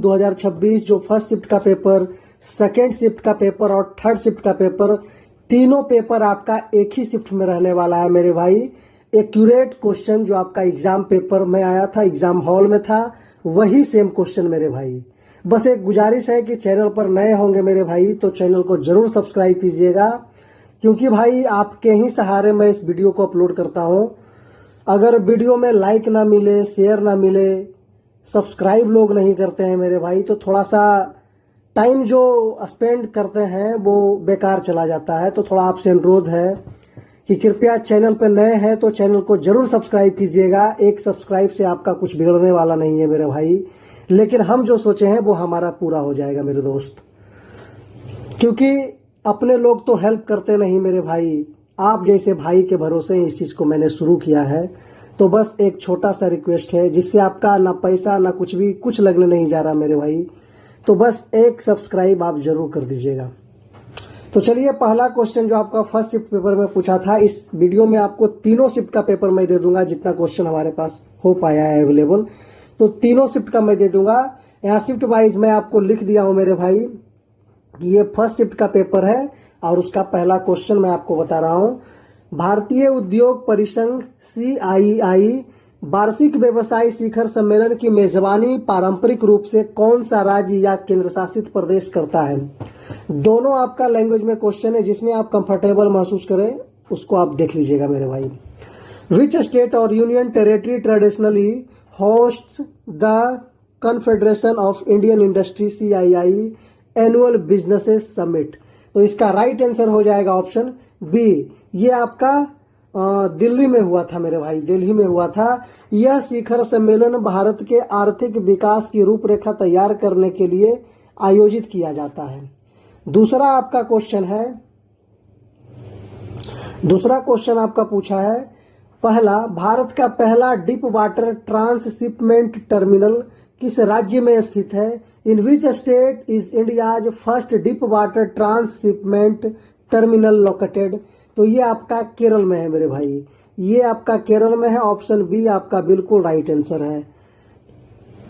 2026 जो first shift का paper, second shift का पेपर और थर्ड शिफ्ट का पेपर, तीनों पेपर आपका एक ही शिफ्ट में रहने वाला है मेरे भाई। एक्यूरेट क्वेश्चन जो आपका एग्जाम पेपर में आया था, एग्जाम हॉल में था, वही सेम क्वेश्चन मेरे भाई। बस एक गुजारिश है कि चैनल पर नए होंगे मेरे भाई तो चैनल को जरूर सब्सक्राइब कीजिएगा, क्योंकि भाई आपके ही सहारे मैं इस वीडियो को अपलोड करता हूं। अगर वीडियो में लाइक ना मिले, शेयर ना मिले, सब्सक्राइब लोग नहीं करते हैं मेरे भाई, तो थोड़ा सा टाइम जो स्पेंड करते हैं वो बेकार चला जाता है। तो थोड़ा आपसे अनुरोध है कि कृपया चैनल पर नए हैं तो चैनल को जरूर सब्सक्राइब कीजिएगा। एक सब्सक्राइब से आपका कुछ बिगड़ने वाला नहीं है मेरे भाई, लेकिन हम जो सोचे हैं वो हमारा पूरा हो जाएगा मेरे दोस्त, क्योंकि अपने लोग तो हेल्प करते नहीं मेरे भाई। आप जैसे भाई के भरोसे इस चीज़ को मैंने शुरू किया है। तो बस एक छोटा सा रिक्वेस्ट है, जिससे आपका ना पैसा ना कुछ भी कुछ लगने नहीं जा रहा मेरे भाई। तो बस एक सब्सक्राइब आप जरूर कर दीजिएगा। तो चलिए, पहला क्वेश्चन जो आपका फर्स्ट शिफ्ट पेपर में पूछा था, इस वीडियो में आपको तीनों शिफ्ट का पेपर मैं दे दूंगा, जितना क्वेश्चन हमारे पास हो पाया है अवेलेबल, तो तीनों शिफ्ट का मैं दे दूंगा। यहाँ शिफ्ट वाइज मैं आपको लिख दिया हूं मेरे भाई कि ये फर्स्ट शिफ्ट का पेपर है और उसका पहला क्वेश्चन मैं आपको बता रहा हूं। भारतीय उद्योग परिसंघ CII वार्षिक व्यवसाय शिखर सम्मेलन की मेजबानी पारंपरिक रूप से कौन सा राज्य या केंद्र शासित प्रदेश करता है? दोनों आपका लैंग्वेज में क्वेश्चन है, जिसमें आप कंफर्टेबल महसूस करें उसको आप देख लीजिएगा मेरे भाई। विच स्टेट और union territory traditionally hosts the confederation of Indian industry CII annual businesses summit? तो इसका राइट आंसर हो जाएगा ऑप्शन बी। ये आपका दिल्ली में हुआ था मेरे भाई, दिल्ली में हुआ था। यह शिखर सम्मेलन भारत के आर्थिक विकास की रूपरेखा तैयार करने के लिए आयोजित किया जाता है। दूसरा आपका क्वेश्चन है, दूसरा क्वेश्चन आपका पूछा है, पहला भारत का पहला डीप वाटर ट्रांसशिपमेंट टर्मिनल किस राज्य में स्थित है? In which state is India's first deep water transshipment terminal located? तो ये आपका केरल में है मेरे भाई, ये आपका केरल में है। ऑप्शन बी आपका बिल्कुल राइट आंसर है।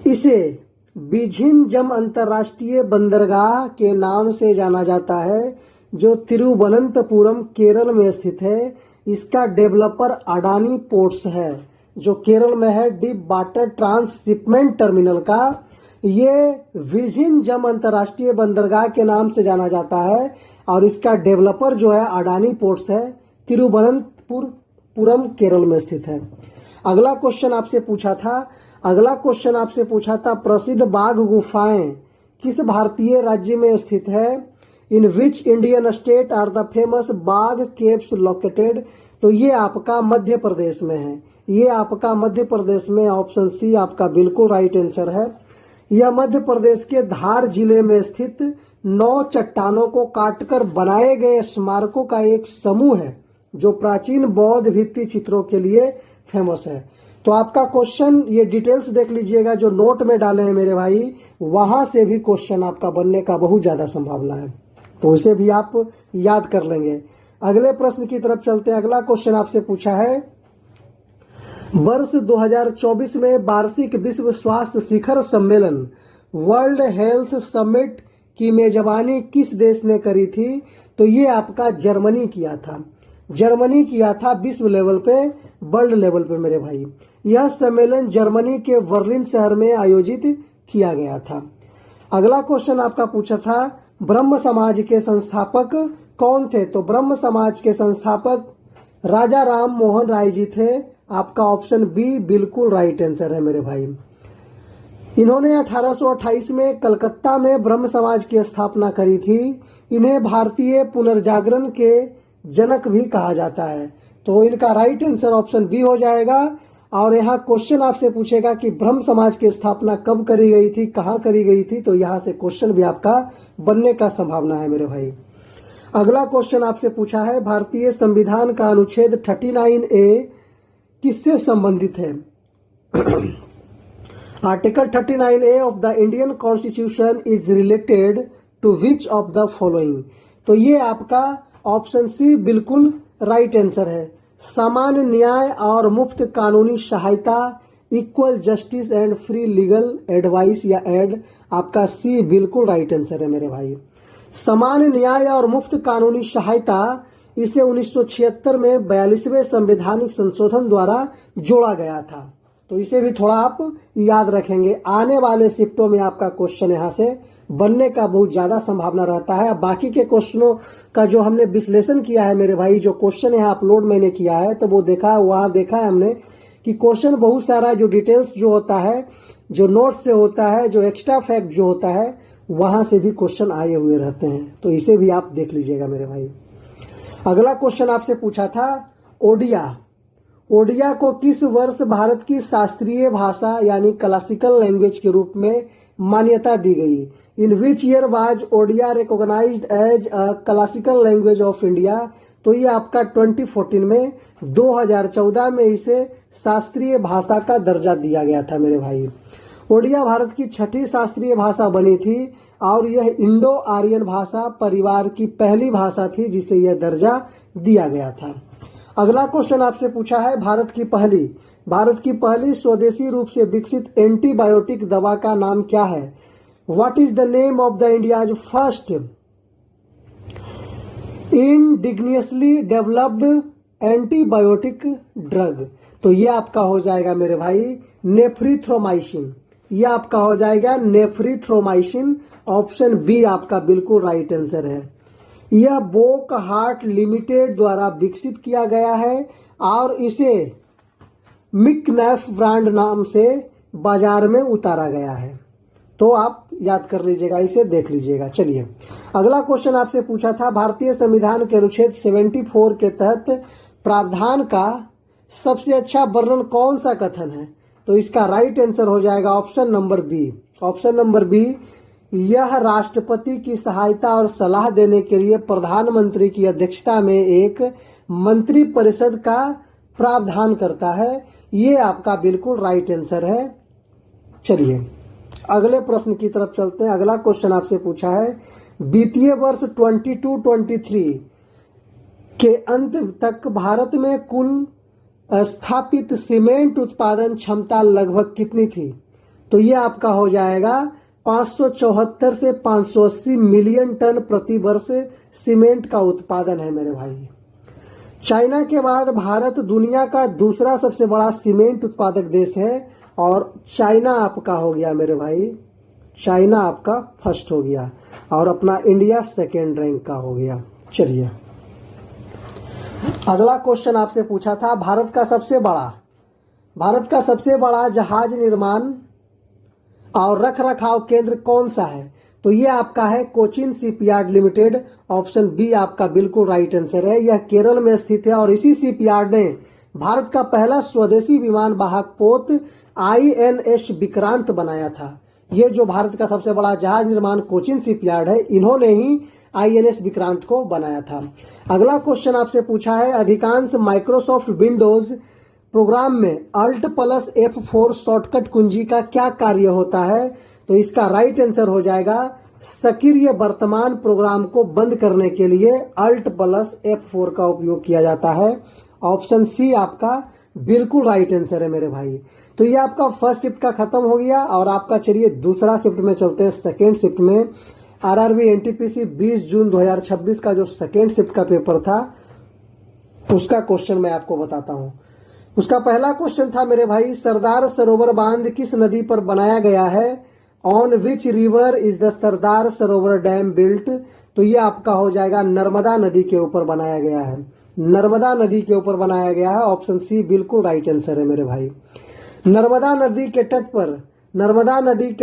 इसे बिझिंजम अंतर्राष्ट्रीय बंदरगाह के नाम से जाना जाता है, जो तिरुवनंतपुरम केरल में स्थित है। इसका डेवलपर अडानी पोर्ट्स है, जो केरल में है। डीप वाटर ट्रांसशिपमेंट टर्मिनल का ये विझिंजम अंतर्राष्ट्रीय बंदरगाह के नाम से जाना जाता है, और इसका डेवलपर जो है अडानी पोर्ट्स है, तिरुवनंतपुरम केरल में स्थित है। अगला क्वेश्चन आपसे पूछा था, प्रसिद्ध बाघ गुफाएं किस भारतीय राज्य में स्थित है? In which Indian state are the famous Bagh caves located? तो ये आपका मध्य प्रदेश में है, ये आपका मध्य प्रदेश में। ऑप्शन सी आपका बिल्कुल राइट आंसर है। यह मध्य प्रदेश के धार जिले में स्थित 9 चट्टानों को काटकर बनाए गए स्मारकों का एक समूह है, जो प्राचीन बौद्ध भित्ति चित्रों के लिए फेमस है। तो आपका क्वेश्चन ये डिटेल्स देख लीजिएगा, जो नोट में डाले हैं मेरे भाई, वहां से भी क्वेश्चन आपका बनने का बहुत ज्यादा संभावना है, तो उसे भी आप याद कर लेंगे। अगले प्रश्न की तरफ चलते हैं। अगला क्वेश्चन आपसे पूछा है, वर्ष 2024 में वार्षिक विश्व स्वास्थ्य शिखर सम्मेलन वर्ल्ड हेल्थ समिट की मेजबानी किस देश ने करी थी? तो ये आपका जर्मनी किया था, जर्मनी किया था विश्व लेवल पे, वर्ल्ड लेवल पे मेरे भाई। यह सम्मेलन जर्मनी के बर्लिन शहर में आयोजित किया गया था। अगला क्वेश्चन आपका पूछा था, ब्रह्म समाज के संस्थापक कौन थे? तो ब्रह्म समाज के संस्थापक राजा राम मोहन राय जी थे। आपका ऑप्शन बी बिल्कुल राइट आंसर है मेरे भाई। इन्होंने 1828 में कलकत्ता में ब्रह्म समाज की स्थापना करी थी। इन्हें भारतीय पुनर्जागरण के जनक भी कहा जाता है। तो इनका राइट आंसर ऑप्शन बी हो जाएगा। और यहाँ क्वेश्चन आपसे पूछेगा कि ब्रह्म समाज की स्थापना कब करी गई थी, कहाँ करी गई थी, तो यहाँ से क्वेश्चन भी आपका बनने का संभावना है मेरे भाई। अगला क्वेश्चन आपसे पूछा है, भारतीय संविधान का अनुच्छेद 39A किससे संबंधित है? Article 39A of the Indian constitution is related to which of the following? तो ये आपका ऑप्शन सी बिल्कुल राइट आंसर है। सामान्य न्याय और मुफ्त कानूनी सहायता equal justice and free legal advice या एड, आपका सी बिल्कुल राइट आंसर है मेरे भाई। समान न्याय और मुफ्त कानूनी सहायता, इसे 1976 में 42वें संवैधानिक संशोधन द्वारा जोड़ा गया था। तो इसे भी थोड़ा आप याद रखेंगे। आने वाले शिफ्टों में आपका क्वेश्चन यहाँ से बनने का बहुत ज्यादा संभावना रहता है। बाकी के क्वेश्चनों का जो हमने विश्लेषण किया है मेरे भाई, जो क्वेश्चन यहाँ अपलोड मैंने किया है, तो वो देखा, वहाँ देखा है हमने कि क्वेश्चन बहुत सारा जो डिटेल्स जो होता है, जो नोट्स से होता है, जो एक्स्ट्रा फैक्ट जो होता है, वहां से भी क्वेश्चन आए हुए रहते हैं। तो इसे भी आप देख लीजिएगा मेरे भाई। अगला क्वेश्चन आपसे पूछा था ओडिया। ओडिया को किस वर्ष भारत की शास्त्रीय भाषा यानी क्लासिकल लैंग्वेज के रूप में मान्यता दी गई? In which year was Odia recognised as a classical language of India? तो ये आपका 2014 में, 2014 में इसे शास्त्रीय भाषा का दर्जा दिया गया था मेरे भाई। ओडिया भारत की छठी शास्त्रीय भाषा बनी थी और यह इंडो आर्यन भाषा परिवार की पहली भाषा थी जिसे यह दर्जा दिया गया था। अगला क्वेश्चन आपसे पूछा है भारत की पहली स्वदेशी रूप से विकसित एंटीबायोटिक दवा का नाम क्या है? What is the name of the India's first indigenously developed antibiotic drug? तो ये आपका हो जाएगा मेरे भाई नेफ्रिथ्रोमाइसिन। ये आपका हो जाएगा नेफ्रिथ्रोमाइसिन। ऑप्शन बी आपका बिल्कुल राइट आंसर है। यह बोक हार्ट लिमिटेड द्वारा विकसित किया गया है और इसे मिकनैफ ब्रांड नाम से बाजार में उतारा गया है। तो आप याद कर लीजिएगा, इसे देख लीजिएगा। चलिए अगला क्वेश्चन आपसे पूछा था भारतीय संविधान के अनुच्छेद 74 के तहत प्रावधान का सबसे अच्छा वर्णन कौन सा कथन है? तो इसका राइट आंसर हो जाएगा option number B. Option number B, यह राष्ट्रपति की सहायता और सलाह देने के लिए प्रधानमंत्री की अध्यक्षता में एक मंत्री परिषद का प्रावधान करता है। ये आपका बिल्कुल राइट आंसर है। चलिए अगले प्रश्न की तरफ चलते हैं। अगला क्वेश्चन आपसे पूछा है वित्तीय वर्ष 22-23 के अंत तक भारत में कुल स्थापित सीमेंट उत्पादन क्षमता लगभग कितनी थी? तो ये आपका हो जाएगा 574 से 580 मिलियन टन प्रति वर्ष सीमेंट का उत्पादन है मेरे भाई। चाइना के बाद भारत दुनिया का दूसरा सबसे बड़ा सीमेंट उत्पादक देश है और चाइना आपका हो गया मेरे भाई, चाइना आपका फर्स्ट हो गया और अपना इंडिया सेकेंड रैंक का हो गया। चलिए अगला क्वेश्चन आपसे पूछा था भारत का सबसे बड़ा जहाज निर्माण और रख रखाव केंद्र कौन सा है? तो ये आपका है Cochin shipyard limited. Option B आपका बिल्कुल राइट आंसर है। यह केरल में स्थित है और इसी शिपयार्ड ने भारत का पहला स्वदेशी विमान वाहक पोत INS विक्रांत बनाया था। ये जो भारत का सबसे बड़ा जहाज निर्माण कोचिन शिपयार्ड है, इन्होंने ही INS विक्रांत को बनाया था। अगला क्वेश्चन आपसे पूछा है अधिकांश माइक्रोसॉफ्ट विंडोज प्रोग्राम में Alt+F4 शॉर्टकट कुंजी का क्या कार्य होता है? तो इसका राइट आंसर हो जाएगा सक्रिय वर्तमान प्रोग्राम को बंद करने के लिए Alt+F4 का उपयोग किया जाता है। ऑप्शन सी आपका बिल्कुल राइट आंसर है मेरे भाई। तो ये आपका फर्स्ट शिफ्ट का खत्म हो गया और आपका चलिए दूसरा शिफ्ट में चलते हैं। सेकेंड शिफ्ट में RRB NTPC 20 जून 2026 का जो सेकेंड शिफ्ट का पेपर था उसका क्वेश्चन मैं आपको बताता हूं। उसका पहला क्वेश्चन था मेरे भाई सरदार सरोवर बांध किस नदी पर बनाया गया है? On which river is the Sardar Sarovar dam built? तो ये आपका हो जाएगा नर्मदा नदी के ऊपर बनाया गया है। नर्मदा नदी के ऊपर बनाया गया है। ऑप्शन सी बिल्कुल राइट आंसर है मेरे भाई। नर्मदा नदी के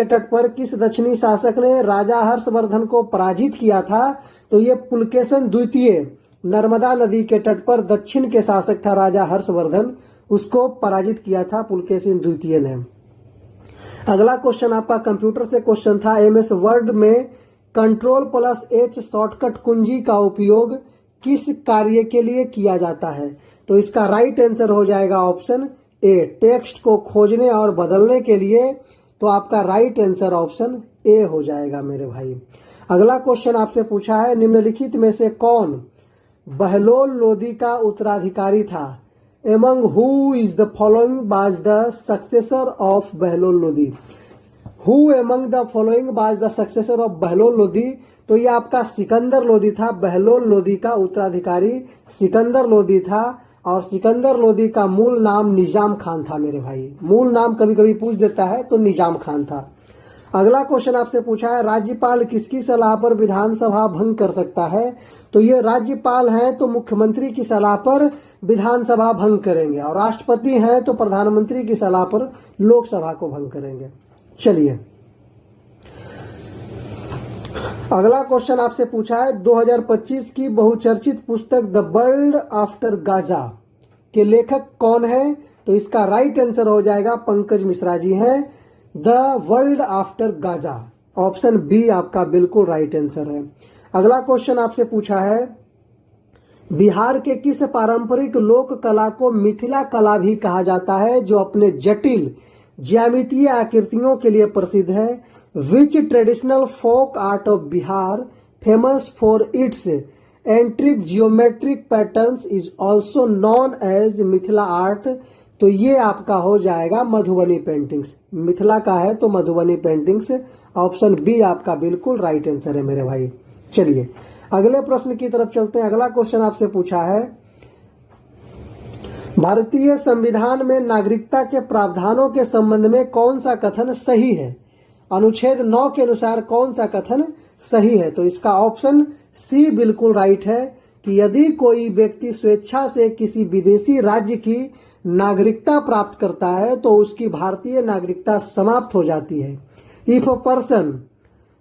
तट पर किस दक्षिणी शासक ने राजा हर्षवर्धन को पराजित किया था? तो ये पुलकेशन द्वितीय नर्मदा नदी के तट पर दक्षिण के शासक था राजा हर्षवर्धन, उसको पराजित किया था पुलकेशिन द्वितीय ने। अगला क्वेश्चन आपका कंप्यूटर से क्वेश्चन था MS वर्ड में Ctrl+H शॉर्टकट कुंजी का उपयोग किस कार्य के लिए किया जाता है? तो इसका राइट आंसर हो जाएगा ऑप्शन ए टेक्स्ट को खोजने और बदलने के लिए। तो आपका राइट आंसर ऑप्शन ए हो जाएगा मेरे भाई। अगला क्वेश्चन आपसे पूछा है निम्नलिखित में से कौन बहलोल लोदी का उत्तराधिकारी था? Among who is the following was the successor of Bahlol Lodi. Who among the following was the successor of Bahlol Lodi. तो ये आपका सिकंदर लोदी था। बहलोल लोदी का उत्तराधिकारी सिकंदर लोदी था और सिकंदर लोदी का मूल नाम निजाम खान था मेरे भाई। मूल नाम कभी कभी पूछ देता है तो निजाम खान था। अगला क्वेश्चन आपसे पूछा है राज्यपाल किसकी सलाह पर विधानसभा भंग कर सकता है। तो ये राज्यपाल हैं तो मुख्यमंत्री की सलाह पर विधानसभा भंग करेंगे और राष्ट्रपति हैं तो प्रधानमंत्री की सलाह पर लोकसभा को भंग करेंगे। चलिए अगला क्वेश्चन आपसे पूछा है 2025 की बहुचर्चित पुस्तक द वर्ल्ड आफ्टर गाजा के लेखक कौन है। तो इसका राइट आंसर हो जाएगा पंकज मिश्रा जी हैं। The world after Gaza option B आपका बिल्कुल राइट आंसर है। अगला क्वेश्चन आपसे पूछा है बिहार के किस पारंपरिक लोक कला को मिथिला कला भी कहा जाता है जो अपने जटिल ज्यामितीय आकृतियों के लिए प्रसिद्ध है। Which traditional folk art of Bihar famous for its intricate geometric patterns is also known as Mithila art. तो ये आपका हो जाएगा मधुबनी पेंटिंग्स। मिथिला का है तो मधुबनी पेंटिंग्स ऑप्शन बी आपका बिल्कुल राइट आंसर है मेरे भाई। चलिए अगले प्रश्न की तरफ चलते हैं। अगला क्वेश्चन आपसे पूछा है भारतीय संविधान में नागरिकता के प्रावधानों के संबंध में कौन सा कथन सही है। अनुच्छेद 9 के अनुसार कौन सा कथन सही है। तो इसका ऑप्शन सी बिल्कुल राइट है कि यदि कोई व्यक्ति स्वेच्छा से किसी विदेशी राज्य की नागरिकता प्राप्त करता है तो उसकी भारतीय नागरिकता समाप्त हो जाती है। If a person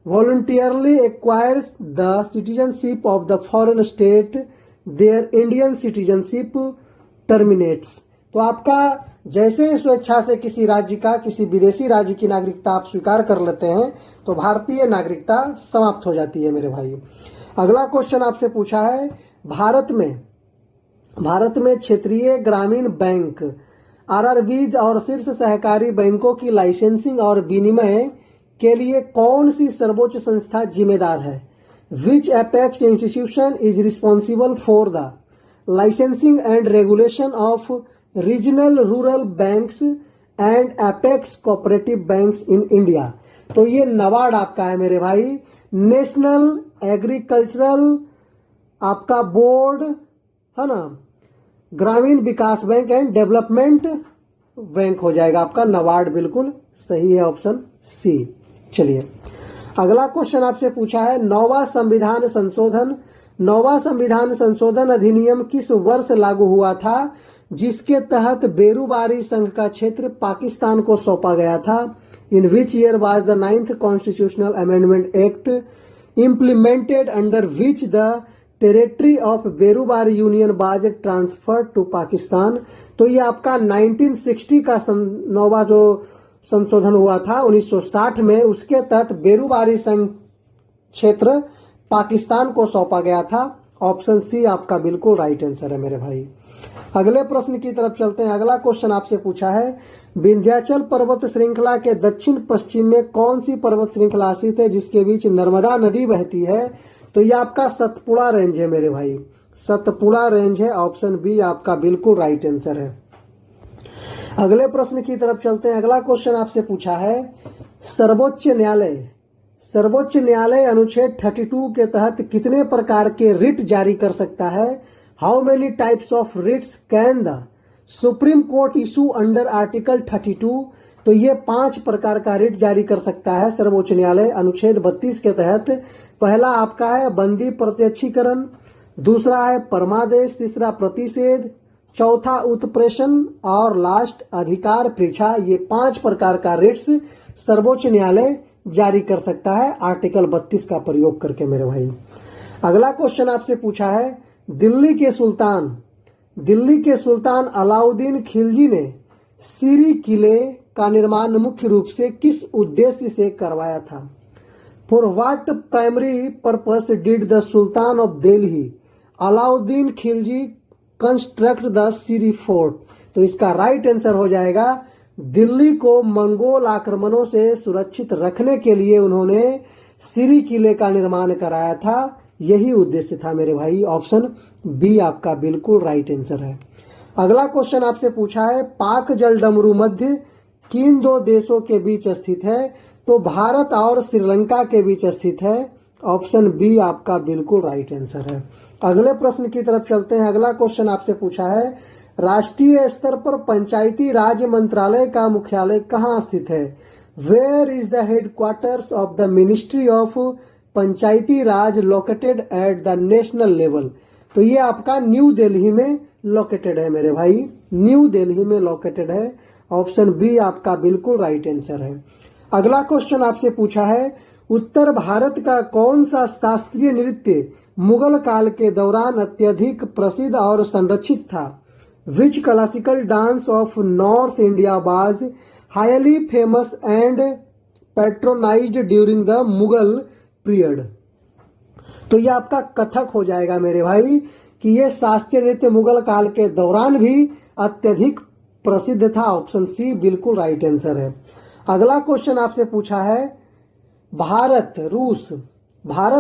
voluntarily acquires the citizenship of the foreign state, their Indian citizenship terminates। तो आपका जैसे स्वेच्छा से किसी राज्य का किसी विदेशी राज्य की नागरिकता आप स्वीकार कर लेते हैं तो भारतीय नागरिकता समाप्त हो जाती है मेरे भाई। अगला क्वेश्चन आपसे पूछा है भारत में क्षेत्रीय ग्रामीण बैंक आरआरबीज और शीर्ष सहकारी बैंकों की लाइसेंसिंग और विनिमय के लिए कौन सी सर्वोच्च संस्था जिम्मेदार है। Which apex institution is responsible for the licensing and regulation of regional rural banks and apex cooperative banks in India. तो ये नबार्ड आपका है मेरे भाई। नेशनल एग्रीकल्चरल आपका बोर्ड है ना, ग्रामीण विकास बैंक एंड डेवलपमेंट बैंक हो जाएगा आपका। नबार्ड बिल्कुल सही है ऑप्शन सी। चलिए अगला क्वेश्चन आपसे पूछा है नौवां संविधान संशोधन अधिनियम किस वर्ष लागू हुआ था जिसके तहत बेरूबारी संघ का क्षेत्र पाकिस्तान को सौंपा गया था। In which year was the 9th constitutional amendment act implemented under which the territory of Berubari Union was transferred to Pakistan. तो ये आपका 1960 का नौवां जो संशोधन हुआ था 1960 में, उसके तहत बेरूबारी संघ क्षेत्र पाकिस्तान को सौंपा गया था। ऑप्शन सी आपका बिल्कुल राइट आंसर है मेरे भाई। अगले प्रश्न की तरफ चलते हैं। अगला क्वेश्चन आपसे पूछा है विंध्याचल पर्वत श्रृंखला के दक्षिण पश्चिम में कौन सी पर्वत श्रृंखला स्थित है जिसके बीच नर्मदा नदी बहती है। तो ये आपका सतपुड़ा रेंज है मेरे भाई। सतपुड़ा रेंज है ऑप्शन बी आपका बिल्कुल राइट आंसर है। अगले प्रश्न की तरफ चलते हैं। अगला क्वेश्चन आपसे पूछा है सर्वोच्च न्यायालय अनुच्छेद 32 के तहत कितने प्रकार के रिट जारी कर सकता है। How many types of writs can the supreme court issue under article 32। तो ये 5 प्रकार का रिट जारी कर सकता है सर्वोच्च न्यायालय अनुच्छेद 32 के तहत। पहला आपका है बंदी प्रत्यक्षीकरण, दूसरा है परमादेश, तीसरा प्रतिषेध, चौथा उत्प्रेषण और लास्ट अधिकार परीक्षा। ये 5 प्रकार का रिट्स सर्वोच्च न्यायालय जारी कर सकता है आर्टिकल 32 का प्रयोग करके मेरे भाई। अगला क्वेश्चन आपसे पूछा है दिल्ली के सुल्तान अलाउद्दीन खिलजी ने सीरी किले का निर्माण मुख्य रूप से किस उद्देश्य से करवाया था। For what primary purpose did the sultan of Delhi Alauddin Khilji construct the Siri fort. तो इसका राइट आंसर हो जाएगा दिल्ली को मंगोल आक्रमणों से सुरक्षित रखने के लिए उन्होंने सीरी किले का निर्माण कराया था। यही उद्देश्य था मेरे भाई। ऑप्शन बी आपका बिल्कुल राइट आंसर है। अगला क्वेश्चन आपसे पूछा है, पाक जल डमरू मध्य किन दो देशों के बीच स्थित है? तो भारत और श्रीलंका के बीच स्थित है। ऑप्शन बी आपका बिल्कुल राइट आंसर है। अगले प्रश्न की तरफ चलते हैं। अगला क्वेश्चन आपसे पूछा है, राष्ट्रीय स्तर पर पंचायती राज मंत्रालय का मुख्यालय कहाँ स्थित है? Where is the headquarters of the ministry of panchayati raj located at the national level? तो ये आपका न्यू दिल्ली में लोकेटेड है मेरे भाई, न्यू दिल्ली में लोकेटेड है। ऑप्शन बी आपका बिल्कुल राइट आंसर है। अगला क्वेश्चन आपसे पूछा है, उत्तर भारत का कौन सा शास्त्रीय नृत्य मुगल काल के दौरान अत्यधिक प्रसिद्ध और संरक्षित था? Which classical dance of north India was highly famous and patronised during the Mughal period? तो ये आपका कथक हो जाएगा मेरे भाई, कि ये शास्त्रीय नृत्य मुगल काल के दौरान भी अत्यधिक प्रसिद्ध था। ऑप्शन सी बिल्कुल राइट आंसर है। अगला क्वेश्चन आपसे पूछा है, भारत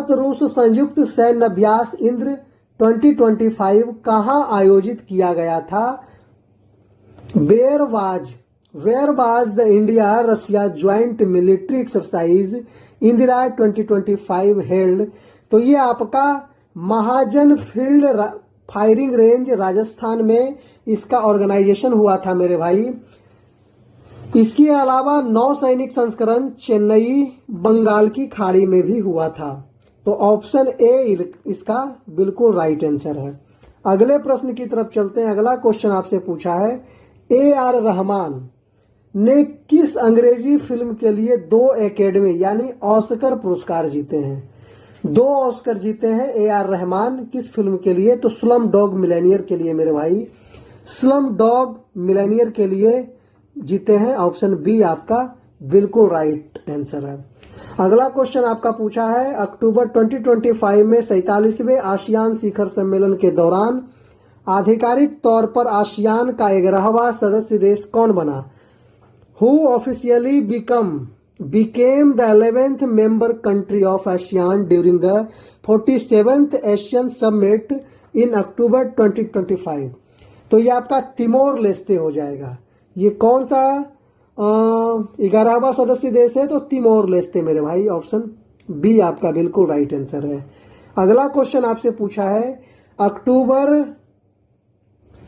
रूस संयुक्त सैन्य अभ्यास इंद्र 2025 कहां आयोजित किया गया था? Where was the India Russia joint military exercise Indra 2025 held? तो ये आपका Mahajan field firing range Rajasthan में इसका ऑर्गेनाइजेशन हुआ था मेरे भाई। इसके अलावा नौसैनिक संस्करण चेन्नई बंगाल की खाड़ी में भी हुआ था। तो ऑप्शन ए इसका बिल्कुल राइट आंसर है। अगले प्रश्न की तरफ चलते हैं। अगला क्वेश्चन आपसे पूछा है, AR रहमान ने किस अंग्रेजी फिल्म के लिए 2 एकेडमी यानी ऑस्कर पुरस्कार जीते हैं? 2 ऑस्कर जीते हैं AR रहमान, किस फिल्म के लिए? तो स्लम डॉग मिलेनियर के लिए मेरे भाई, स्लम डॉग मिलेनियर के लिए जीते हैं। ऑप्शन बी आपका बिल्कुल राइट आंसर है। अगला क्वेश्चन आपका पूछा है, अक्टूबर 2025 में 47वें आसियान शिखर सम्मेलन के दौरान आधिकारिक तौर पर आसियान का 11वां सदस्य देश कौन बना? Who officially became the 11th member country of ASEAN during the 47th ASEAN Summit in October 2025? तो ये आपका तिमोर लेस्ते हो जाएगा। ये कौन सा 11वां सदस्य देश है? तो तिमोर लेस्ते मेरे भाई। ऑप्शन बी आपका बिल्कुल राइट आंसर है। अगला क्वेश्चन आपसे पूछा है, अक्टूबर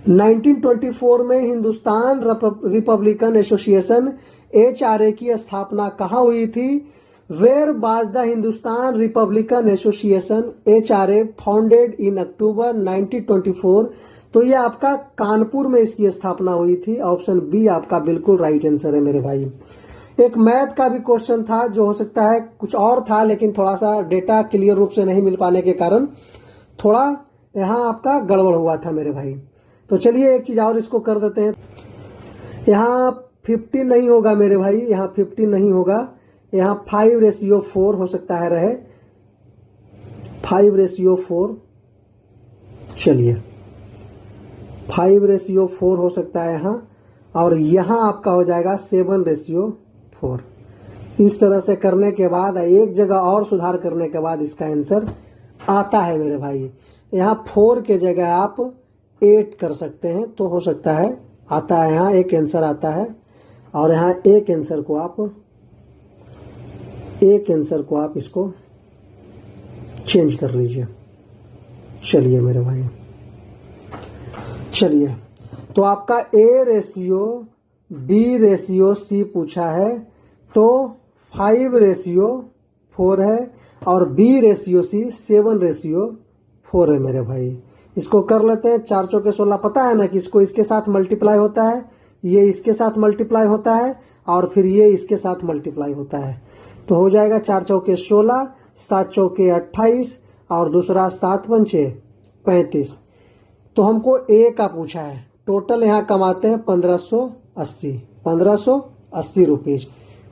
1924 में हिंदुस्तान रिपब्लिकन एसोसिएशन HRA की स्थापना कहाँ हुई थी? Where was the Hindustan Republican Association HRA founded in October 1924? तो ये आपका कानपुर में इसकी स्थापना हुई थी। ऑप्शन बी आपका बिल्कुल राइट आंसर है मेरे भाई। एक मैथ का भी क्वेश्चन था, जो हो सकता है कुछ और था, लेकिन थोड़ा सा डेटा क्लियर रूप से नहीं मिल पाने के कारण थोड़ा यहाँ आपका गड़बड़ हुआ था मेरे भाई। तो चलिए एक चीज और इसको कर देते हैं। यहाँ 50 नहीं होगा मेरे भाई, यहाँ 50 नहीं होगा, यहाँ 5:4 हो सकता है रहे, 5:4। चलिए 5:4 हो सकता है यहाँ, और यहाँ आपका हो जाएगा 7:4। इस तरह से करने के बाद एक जगह और सुधार करने के बाद इसका आंसर आता है मेरे भाई। यहाँ 4 के जगह आप 8 कर सकते हैं, तो हो सकता है आता है, यहाँ एक आंसर आता है, और यहाँ एक आंसर को आप इसको चेंज कर लीजिए। चलिए मेरे भाई, चलिए तो आपका A:B:C पूछा है, तो 5:4 है, और B:C 7:4 है मेरे भाई। इसको कर लेते हैं। 4 चौके 16, पता है ना कि इसको इसके साथ मल्टीप्लाई होता है, ये इसके साथ मल्टीप्लाई होता है, और फिर ये इसके साथ मल्टीप्लाई होता है। तो हो जाएगा 4 चौके 16, 7 चौके 28, और दूसरा 7 पंचे 35। तो हमको A का पूछा है। टोटल यहाँ कमाते हैं 1580 रुपीज।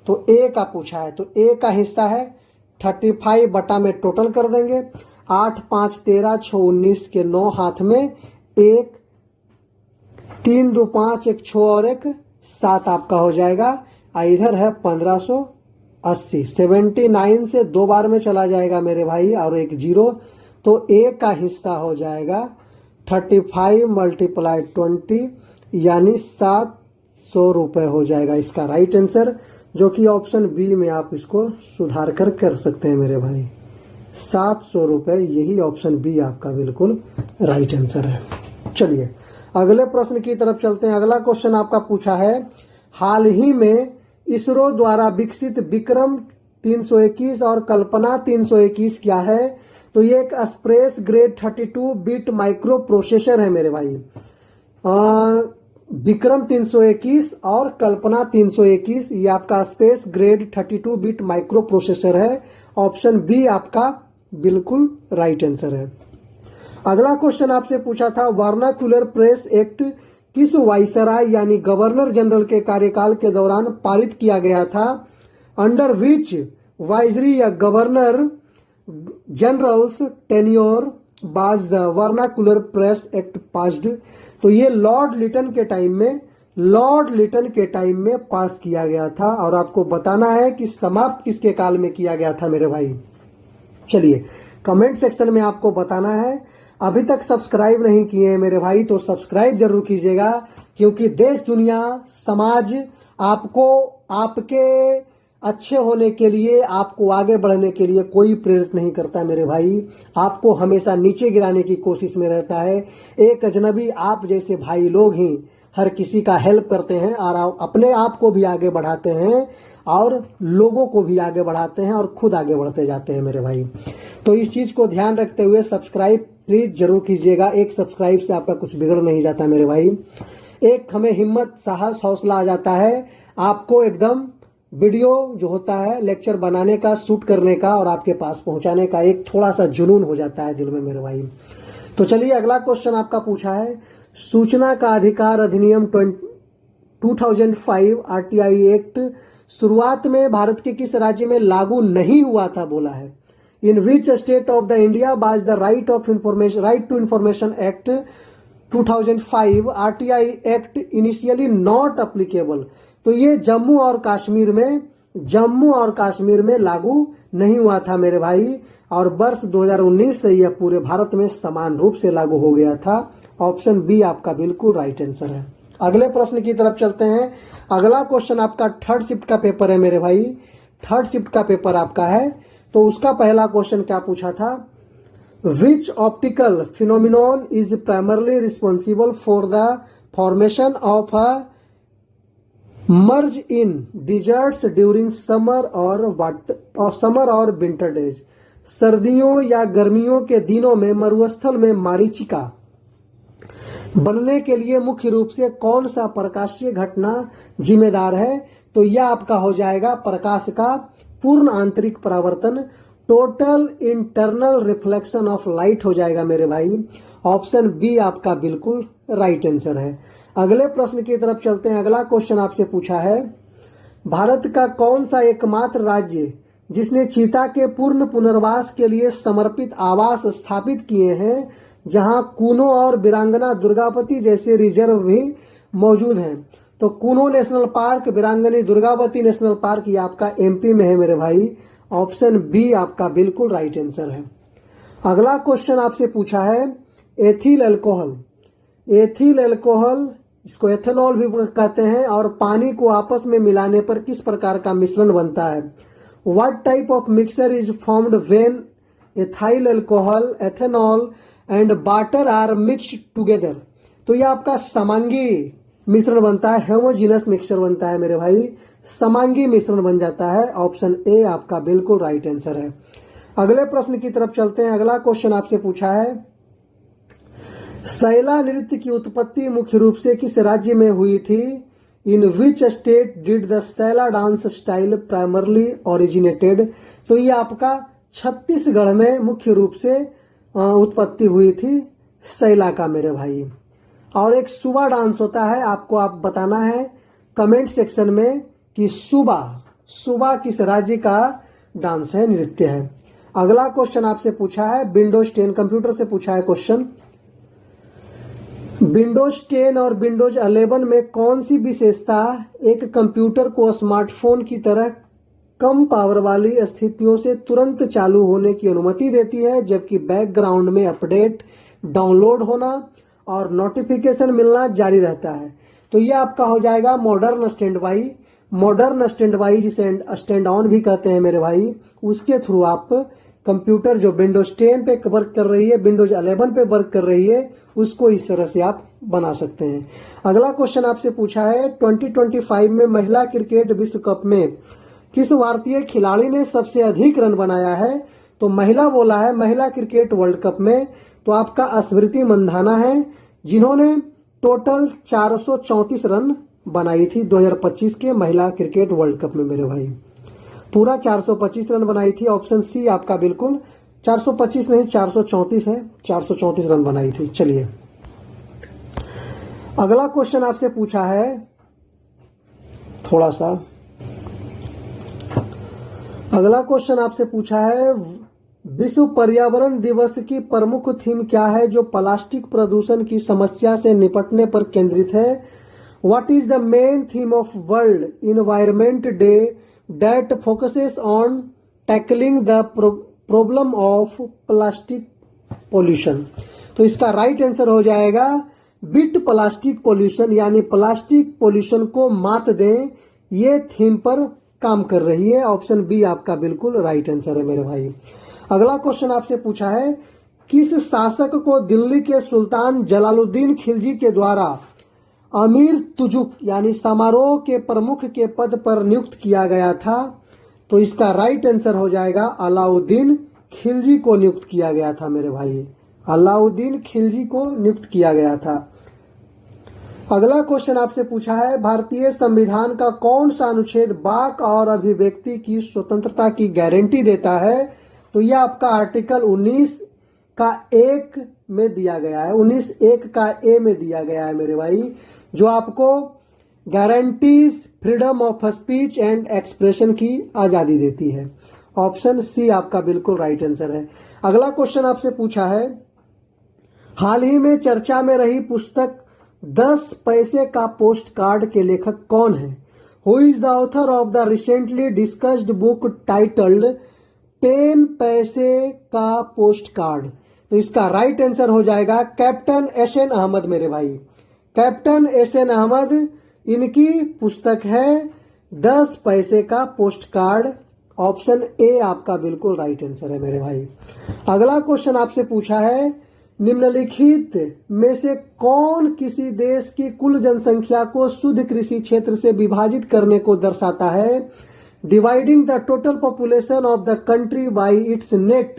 तो A का पूछा है, तो A का हिस्सा है 35 बटा में टोटल कर देंगे। 8 5 13 6 19 के 9 हाथ में 1 3 2 5 1 6 और 1 7 आपका हो जाएगा। इधर है 1580। 79 से 2 बार में चला जाएगा मेरे भाई, और एक 0। तो A का हिस्सा हो जाएगा 35 मल्टीप्लाई 20 यानी 700 रुपये हो जाएगा इसका राइट आंसर, जो कि ऑप्शन बी में आप इसको सुधार कर सकते हैं मेरे भाई। 700 रुपये, यही ऑप्शन बी आपका बिल्कुल राइट आंसर है। चलिए अगले प्रश्न की तरफ चलते हैं। अगला क्वेश्चन आपका पूछा है, हाल ही में इसरो द्वारा विकसित विक्रम 321 और कल्पना 321 क्या है? तो ये एक express grade 32 bit micro processor है मेरे भाई। विक्रम 321 और कल्पना 321 ये आपका space grade 32 bit micro processor है। ऑप्शन बी आपका बिल्कुल राइट आंसर है। अगला क्वेश्चन आपसे पूछा था, वर्नाक्युलर प्रेस एक्ट किस वाइसराय यानी गवर्नर जनरल के कार्यकाल के दौरान पारित किया गया था? अंडर विच वाइजरी या governor generals tenure was the vernacular press act passed? तो ये लॉर्ड लिटन के टाइम में पास किया गया था, और आपको बताना है कि समाप्त किसके काल में किया गया था मेरे भाई। चलिए कमेंट सेक्शन में आपको बताना है। अभी तक सब्सक्राइब नहीं किए हैं मेरे भाई तो सब्सक्राइब जरूर कीजिएगा, क्योंकि देश दुनिया समाज आपको आपके अच्छे होने के लिए, आपको आगे बढ़ने के लिए कोई प्रेरित नहीं करता मेरे भाई। आपको हमेशा नीचे गिराने की कोशिश में रहता है। एक अजनबी आप जैसे भाई लोग ही हर किसी का हेल्प करते हैं और अपने आप को भी आगे बढ़ाते हैं और लोगों को भी आगे बढ़ाते हैं और खुद आगे बढ़ते जाते हैं मेरे भाई। तो इस चीज को ध्यान रखते हुए सब्सक्राइब प्लीज जरूर कीजिएगा। एक सब्सक्राइब से आपका कुछ बिगड़ नहीं जाता मेरे भाई। एक हमें हिम्मत, साहस, हौसला आ जाता है। आपको एकदम वीडियो जो होता है लेक्चर बनाने का, शूट करने का और आपके पास पहुंचाने का एक थोड़ा सा जुनून हो जाता है दिल में मेरे भाई। तो चलिए अगला क्वेश्चन आपका पूछा है, सूचना का अधिकार अधिनियम 2005 आरटीआई एक्ट शुरुआत में भारत के किस राज्य में लागू नहीं हुआ था बोला है? In which state of the India was the Right to Information Act 2005 RTI act initially not applicable? तो ये जम्मू और कश्मीर में लागू नहीं हुआ था मेरे भाई, और वर्ष 2019 से यह पूरे भारत में समान रूप से लागू हो गया था। ऑप्शन बी आपका बिल्कुल राइट आंसर है। अगले प्रश्न की तरफ चलते हैं। अगला क्वेश्चन आपका थर्ड शिफ्ट का पेपर है मेरे भाई। थर्ड शिफ्ट का पेपर आपका है, तो उसका पहला क्वेश्चन क्या पूछा था? Which optical phenomenon is primarily responsible for the formation of a mirage in deserts during summer और विंटर डेज? सर्दियों या गर्मियों के दिनों में मरुस्थल में मरीचिका बनने के लिए मुख्य रूप से कौन सा प्रकाशीय घटना जिम्मेदार है? तो यह आपका हो जाएगा प्रकाश का पूर्ण आंतरिक परावर्तन, total internal reflection of light हो जाएगा मेरे भाई। ऑप्शन बी आपका बिल्कुल राइट आंसर है। अगले प्रश्न की तरफ चलते हैं। अगला क्वेश्चन आपसे पूछा है, भारत का कौन सा एकमात्र राज्य जिसने चीता के पूर्ण पुनर्वास के लिए समर्पित आवास स्थापित किए हैं, जहां कूनो और वीरांगना दुर्गावती जैसे रिजर्व भी मौजूद हैं? तो Kuno National Park, Virangana Durgavati National Park ये आपका एमपी में है मेरे भाई। ऑप्शन बी आपका बिल्कुल राइट आंसर है। अगला क्वेश्चन आपसे पूछा है, एथिल अल्कोहल इसको एथेनॉल भी कहते हैं, और पानी को आपस में मिलाने पर किस प्रकार का मिश्रण बनता है? What type of mixture is formed when ethyl alcohol, ethanol and water are mixed together? तो ये आपका समांगी मिश्रण बनता है, होमोजीनस मिक्सचर बनता है मेरे भाई, समांगी मिश्रण बन जाता है। ऑप्शन ए आपका बिल्कुल राइट आंसर है। अगले प्रश्न की तरफ चलते हैं। अगला क्वेश्चन आपसे पूछा है, सैला नृत्य की उत्पत्ति मुख्य रूप से किस राज्य में हुई थी? In which state did the Saila dance style primarily originated? तो ये आपका छत्तीसगढ़ में मुख्य रूप से उत्पत्ति हुई थी सैला का मेरे भाई। और एक सुबा डांस होता है, आपको आप बताना है कमेंट सेक्शन में कि सुबा किस राज्य का डांस है, नृत्य है। अगला क्वेश्चन आपसे पूछा है, विंडोज 10 कंप्यूटर से पूछा है क्वेश्चन, विंडोज 10 और विंडोज 11 में कौन सी विशेषता एक कंप्यूटर को स्मार्टफोन की तरह कम पावर वाली स्थितियों से तुरंत चालू होने की अनुमति देती है, जबकि बैकग्राउंड में अपडेट डाउनलोड होना और नोटिफिकेशन मिलना जारी रहता है। तो ये आपका हो जाएगा modern stand by. Modern stand by जिसे स्टैंड ऑन भी कहते हैं मेरे भाई, उसके थ्रू आप कंप्यूटर जो विंडोज 10 पे वर्क कर रही है, विंडोज 11 पे वर्क कर रही है, उसको इस तरह से आप बना सकते हैं। अगला क्वेश्चन आपसे पूछा है 2025 में महिला क्रिकेट विश्व कप में किस भारतीय खिलाड़ी ने सबसे अधिक रन बनाया है? तो महिला बोला है महिला क्रिकेट वर्ल्ड कप में, तो आपका स्मृति मंधाना है, जिन्होंने टोटल 434 रन बनाई थी 2025 के महिला क्रिकेट वर्ल्ड कप में मेरे भाई। पूरा 425 रन बनाई थी। ऑप्शन सी आपका बिल्कुल 425 नहीं 434 है, 434 रन बनाई थी। चलिए अगला क्वेश्चन आपसे पूछा है, थोड़ा सा अगला क्वेश्चन आपसे पूछा है विश्व पर्यावरण दिवस की प्रमुख थीम क्या है जो प्लास्टिक प्रदूषण की समस्या से निपटने पर केंद्रित है? What is the main theme of world environment day that focuses on tackling the problem of plastic pollution? तो इसका राइट आंसर हो जाएगा बिट प्लास्टिक पोल्यूशन, यानी प्लास्टिक पोल्यूशन को मात दें, ये थीम पर काम कर रही है। ऑप्शन बी आपका बिल्कुल राइट आंसर है मेरे भाई। अगला क्वेश्चन आपसे पूछा है किस शासक को दिल्ली के सुल्तान जलालुद्दीन खिलजी के द्वारा अमीर तुजुक यानी समारोह के प्रमुख के पद पर नियुक्त किया गया था? तो इसका राइट आंसर हो जाएगा अलाउद्दीन खिलजी को नियुक्त किया गया था मेरे भाई। अलाउद्दीन खिलजी को नियुक्त किया गया था। अगला क्वेश्चन आपसे पूछा है भारतीय संविधान का कौन सा अनुच्छेद वाक और अभिव्यक्ति की स्वतंत्रता की गारंटी देता है? तो यह आपका आर्टिकल 19 का 1 में दिया गया है, 19(1) का ए में दिया गया है मेरे भाई, जो आपको guarantees freedom of speech and expression की आजादी देती है। ऑप्शन सी आपका बिल्कुल राइट आंसर है। अगला क्वेश्चन आपसे पूछा है हाल ही में चर्चा में रही पुस्तक 10 पैसे का पोस्ट कार्ड के लेखक कौन है? Who is the author of the recently discussed book titled 10 पैसे का पोस्ट कार्ड? तो इसका राइट आंसर हो जाएगा कैप्टन एसएन अहमद मेरे भाई। कैप्टन एसएन अहमद, इनकी पुस्तक है 10 पैसे का पोस्ट कार्ड। ऑप्शन ए आपका बिल्कुल राइट आंसर है मेरे भाई। अगला क्वेश्चन आपसे पूछा है निम्नलिखित में से कौन किसी देश की कुल जनसंख्या को शुद्ध कृषि क्षेत्र से विभाजित करने को दर्शाता है? Dividing the total population of the country bye it's net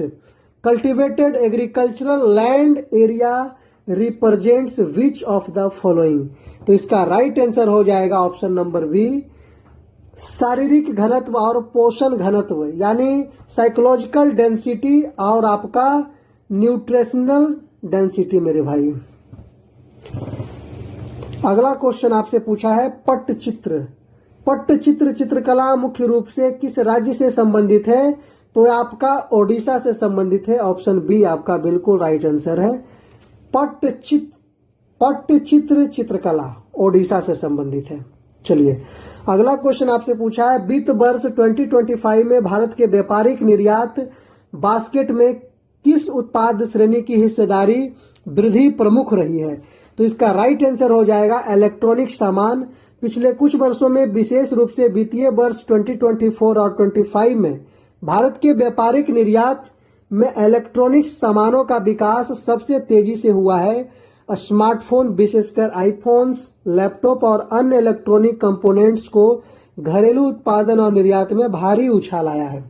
cultivated agricultural land area represents which of the following? तो इसका राइट आंसर हो जाएगा ऑप्शन नंबर बी, शारीरिक घनत्व और पोषण घनत्व, यानी साइकोलॉजिकल डेंसिटी और आपका न्यूट्रिशनल डेंसिटी मेरे भाई। अगला क्वेश्चन आपसे पूछा है पट्टचित्र। पट्टचित्र चित्रकला मुख्य रूप से किस राज्य से संबंधित है? तो आपका ओडिशा से संबंधित है। ऑप्शन बी आपका बिल्कुल राइट आंसर है। पट्टचित्र चित्रकला ओडिशा से संबंधित है। चलिए अगला क्वेश्चन आपसे पूछा है वित्त वर्ष 2025 में भारत के व्यापारिक निर्यात बास्केट में किस उत्पाद श्रेणी की हिस्सेदारी वृद्धि प्रमुख रही है? तो इसका राइट आंसर हो जाएगा इलेक्ट्रॉनिक सामान। पिछले कुछ वर्षों में विशेष रूप से वित्तीय वर्ष 2024 और 25 में भारत के व्यापारिक निर्यात में इलेक्ट्रॉनिक सामानों का विकास सबसे तेजी से हुआ है। स्मार्टफोन विशेषकर आईफोन्स, लैपटॉप और अन्य इलेक्ट्रॉनिक कंपोनेंट्स को घरेलू उत्पादन और निर्यात में भारी उछाल आया है।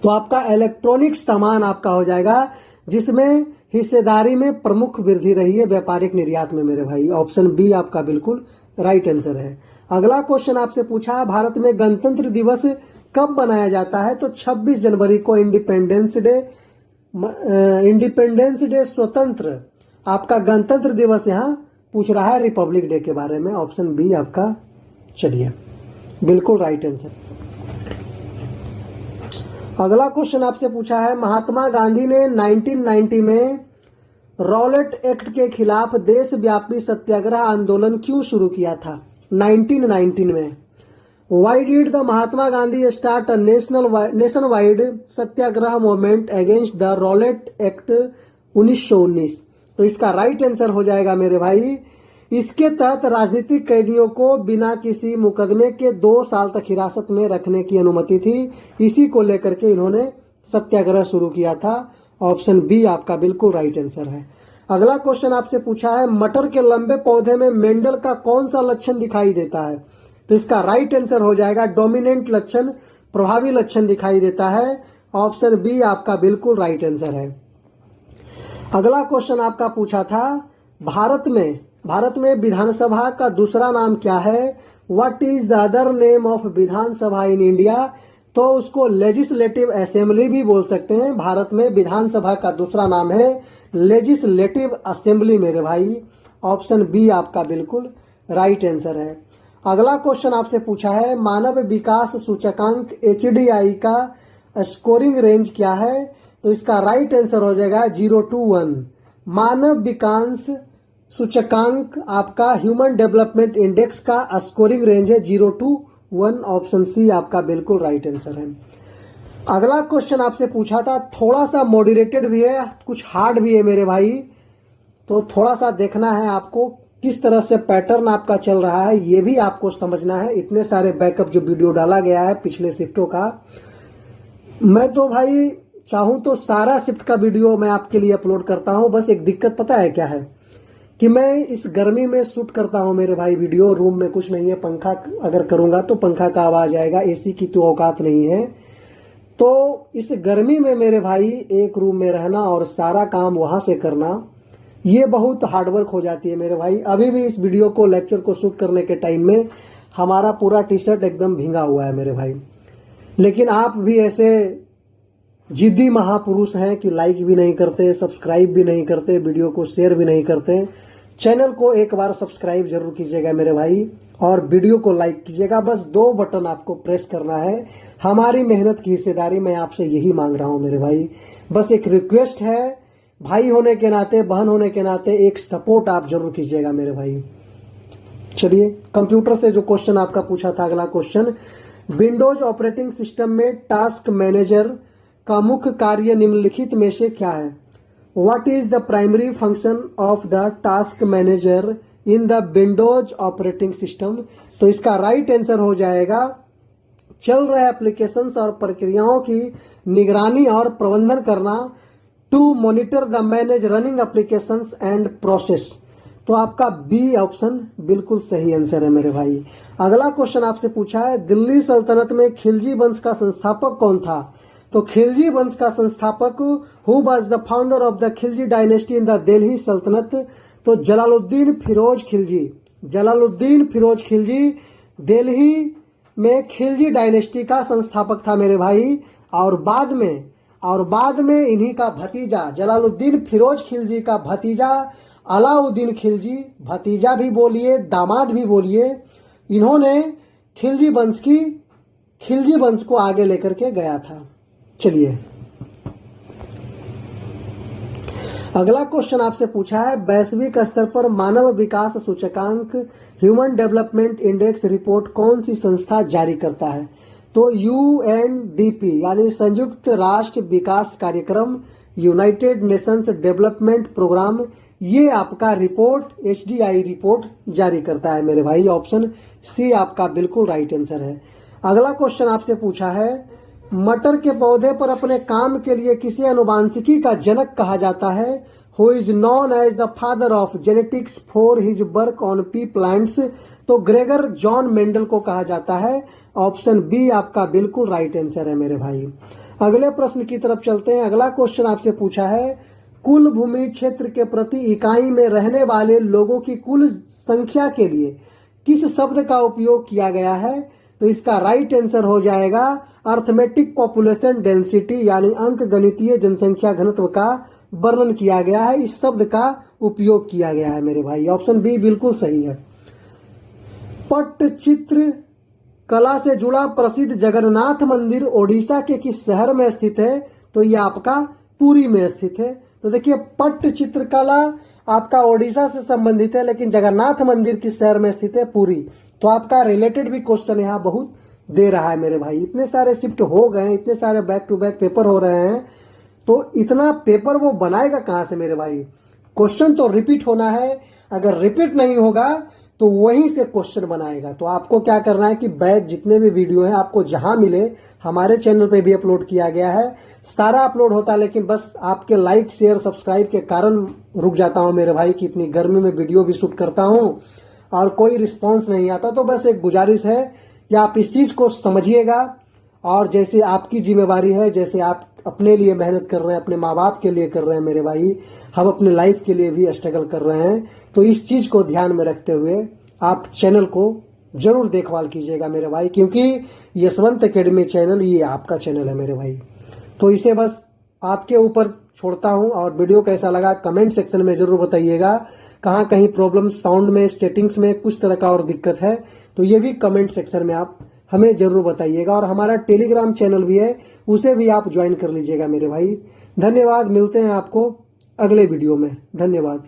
तो आपका इलेक्ट्रॉनिक सामान आपका हो जाएगा जिसमें हिस्सेदारी में प्रमुख वृद्धि रही है व्यापारिक निर्यात में मेरे भाई। ऑप्शन बी आपका बिल्कुल राइट आंसर है। अगला क्वेश्चन आपसे पूछा भारत में गणतंत्र दिवस कब मनाया जाता है? तो 26 जनवरी को इंडिपेंडेंस डे स्वतंत्र आपका गणतंत्र दिवस यहाँ पूछ रहा है रिपब्लिक डे के बारे में। ऑप्शन बी आपका चलिए बिल्कुल राइट आंसर। अगला क्वेश्चन आपसे पूछा है महात्मा गांधी ने 1990 में रॉलेट एक्ट के खिलाफ देशव्यापी सत्याग्रह आंदोलन क्यों शुरू किया था? 1919 में। Why did the Mahatma Gandhi start a nationwide Satyagraha movement against the Rowlatt act 1919। तो इसका राइट आंसर हो जाएगा मेरे भाई। इसके तहत राजनीतिक कैदियों को बिना किसी मुकदमे के 2 साल तक हिरासत में रखने की अनुमति थी। इसी को लेकर के इन्होंने सत्याग्रह शुरू किया था। ऑप्शन बी आपका बिल्कुल राइट आंसर है। अगला क्वेश्चन आपसे पूछा है, मटर के लंबे पौधे में मेंडल का कौन सा लक्षण दिखाई देता है? तो इसका राइट आंसर हो जाएगा डोमिनेंट लक्षण, प्रभावी लक्षण दिखाई देता है। ऑप्शन बी आपका बिल्कुल राइट आंसर है। अगला क्वेश्चन आपका पूछा था, भारत में विधानसभा का दूसरा नाम क्या है? What is the other name of Vidhan Sabha in India? तो उसको लेजिस्लेटिव असेंबली भी बोल सकते हैं। भारत में विधानसभा का दूसरा नाम है लेजिस्लेटिव असेंबली मेरे भाई। ऑप्शन बी आपका बिल्कुल राइट आंसर है। अगला क्वेश्चन आपसे पूछा है, मानव विकास सूचकांक HDI का स्कोरिंग रेंज क्या है? तो इसका राइट आंसर हो जाएगा 0 to 1। मानव विकास सूचकांक आपका ह्यूमन डेवलपमेंट इंडेक्स का स्कोरिंग रेंज है 0 to 1। ऑप्शन सी आपका बिल्कुल राइट आंसर है। अगला क्वेश्चन आपसे पूछा था, थोड़ा सा मॉडरेटेड भी है, कुछ हार्ड भी है मेरे भाई, तो थोड़ा सा देखना है आपको किस तरह से पैटर्न आपका चल रहा है, ये भी आपको समझना है। इतने सारे बैकअप जो वीडियो डाला गया है पिछले शिफ्टों का, मैं तो भाई चाहूं तो सारा शिफ्ट का वीडियो मैं आपके लिए अपलोड करता हूं। बस एक दिक्कत पता है क्या है कि मैं इस गर्मी में शूट करता हूं मेरे भाई वीडियो। रूम में कुछ नहीं है, पंखा अगर करूंगा तो पंखा का आवाज आएगा, एसी की तो औकात नहीं है। तो इस गर्मी में मेरे भाई एक रूम में रहना और सारा काम वहां से करना, ये बहुत हार्डवर्क हो जाती है मेरे भाई। अभी भी इस वीडियो को, लेक्चर को शूट करने के टाइम में हमारा पूरा टी शर्ट एकदम भींगा हुआ है मेरे भाई। लेकिन आप भी ऐसे जिद्दी महापुरुष हैं कि लाइक भी नहीं करते, सब्सक्राइब भी नहीं करते, वीडियो को शेयर भी नहीं करते। चैनल को एक बार सब्सक्राइब जरूर कीजिएगा मेरे भाई और वीडियो को लाइक कीजिएगा। बस 2 बटन आपको प्रेस करना है। हमारी मेहनत की हिस्सेदारी मैं आपसे यही मांग रहा हूं मेरे भाई। बस एक रिक्वेस्ट है, भाई होने के नाते, बहन होने के नाते एक सपोर्ट आप जरूर कीजिएगा मेरे भाई। चलिए, कंप्यूटर से जो क्वेश्चन आपका पूछा था, अगला क्वेश्चन, विंडोज ऑपरेटिंग सिस्टम में टास्क मैनेजर का मुख्य कार्य निम्नलिखित में से क्या है? What is the primary function of the task manager in the Windows operating system? तो इसका राइट आंसर हो जाएगा चल रहे एप्लीकेशंस और प्रक्रियाओं की निगरानी और प्रबंधन करना, to monitor the manage running applications and process. तो आपका बी ऑप्शन बिल्कुल सही आंसर है मेरे भाई। अगला क्वेश्चन आपसे पूछा है, दिल्ली सल्तनत में खिलजी वंश का संस्थापक कौन था? तो खिलजी वंश का संस्थापक, who was the founder of the Khilji dynasty in the Delhi सल्तनत? तो जलालुद्दीन फिरोज खिलजी। जलालुद्दीन फिरोज खिलजी दिल्ली में खिलजी डायनेस्टी का संस्थापक था मेरे भाई। और बाद में इन्हीं का भतीजा, जलालुद्दीन फिरोज खिलजी का भतीजा अलाउद्दीन खिलजी, भतीजा भी बोलिए दामाद भी बोलिए, इन्होंने खिलजी वंश को आगे लेकर के गया था। चलिए, अगला क्वेश्चन आपसे पूछा है, वैश्विक स्तर पर मानव विकास सूचकांक ह्यूमन डेवलपमेंट इंडेक्स रिपोर्ट कौन सी संस्था जारी करता है? तो UNDP यानी संयुक्त राष्ट्र विकास कार्यक्रम, यूनाइटेड नेशंस डेवलपमेंट प्रोग्राम, ये आपका रिपोर्ट HDI रिपोर्ट जारी करता है मेरे भाई। ऑप्शन सी आपका बिल्कुल राइट आंसर है। अगला क्वेश्चन आपसे पूछा है, मटर के पौधे पर अपने काम के लिए किसे अनुवांशिकी का जनक कहा जाता है? Who is known as the father of genetics for his work on pea plants? तो ग्रेगर जॉन मेंडल को कहा जाता है। ऑप्शन बी आपका बिल्कुल राइट आंसर है मेरे भाई। अगले प्रश्न की तरफ चलते हैं। अगला क्वेश्चन आपसे पूछा है, कुल भूमि क्षेत्र के प्रति इकाई में रहने वाले लोगों की कुल संख्या के लिए किस शब्द का उपयोग किया गया है? तो इसका राइट आंसर हो जाएगा अर्थमेटिक पॉपुलेशन डेंसिटी, यानी अंक गणितीय जनसंख्या घनत्व का वर्णन किया गया है, इस शब्द का उपयोग किया गया है मेरे भाई। ऑप्शन बी बिल्कुल सही है। पट्टचित्र कला से जुड़ा प्रसिद्ध जगन्नाथ मंदिर ओडिशा के किस शहर में स्थित है? तो यह आपका पुरी में स्थित है। तो देखिए, पट्टचित्र कला आपका ओडिशा से संबंधित है, लेकिन जगन्नाथ मंदिर किस शहर में स्थित है? पुरी। तो आपका रिलेटेड भी क्वेश्चन यहाँ बहुत दे रहा है मेरे भाई। इतने सारे शिफ्ट हो गए, इतने सारे बैक टू बैक पेपर हो रहे हैं, तो इतना पेपर वो बनाएगा कहां से मेरे भाई। क्वेश्चन तो रिपीट होना है, अगर रिपीट नहीं होगा तो वहीं से क्वेश्चन बनाएगा। तो आपको क्या करना है कि बैच जितने भी वीडियो हैं आपको जहां मिले, हमारे चैनल पे भी अपलोड किया गया है, सारा अपलोड होता है, लेकिन बस आपके लाइक शेयर सब्सक्राइब के कारण रुक जाता हूं मेरे भाई कि इतनी गर्मी में वीडियो भी शूट करता हूं और कोई रिस्पॉन्स नहीं आता। तो बस एक गुजारिश है कि आप इस चीज को समझिएगा, और जैसे आपकी जिम्मेवारी है, जैसे आप अपने लिए मेहनत कर रहे हैं, अपने माँ बाप के लिए कर रहे हैं मेरे भाई, हम अपने लाइफ के लिए भी स्ट्रगल कर रहे हैं। तो इस चीज को ध्यान में रखते हुए आप चैनल को जरूर देखभाल कीजिएगा मेरे भाई, क्योंकि यशवंत एकेडमी चैनल ये आपका चैनल है मेरे भाई। तो इसे बस आपके ऊपर छोड़ता हूं, और वीडियो कैसा लगा कमेंट सेक्शन में जरूर बताइएगा। कहीं कहीं प्रॉब्लम साउंड में, सेटिंग्स में कुछ तरह का और दिक्कत है तो ये भी कमेंट सेक्शन में आप हमें जरूर बताइएगा। और हमारा टेलीग्राम चैनल भी है, उसे भी आप ज्वाइन कर लीजिएगा मेरे भाई। धन्यवाद, मिलते हैं आपको अगले वीडियो में। धन्यवाद।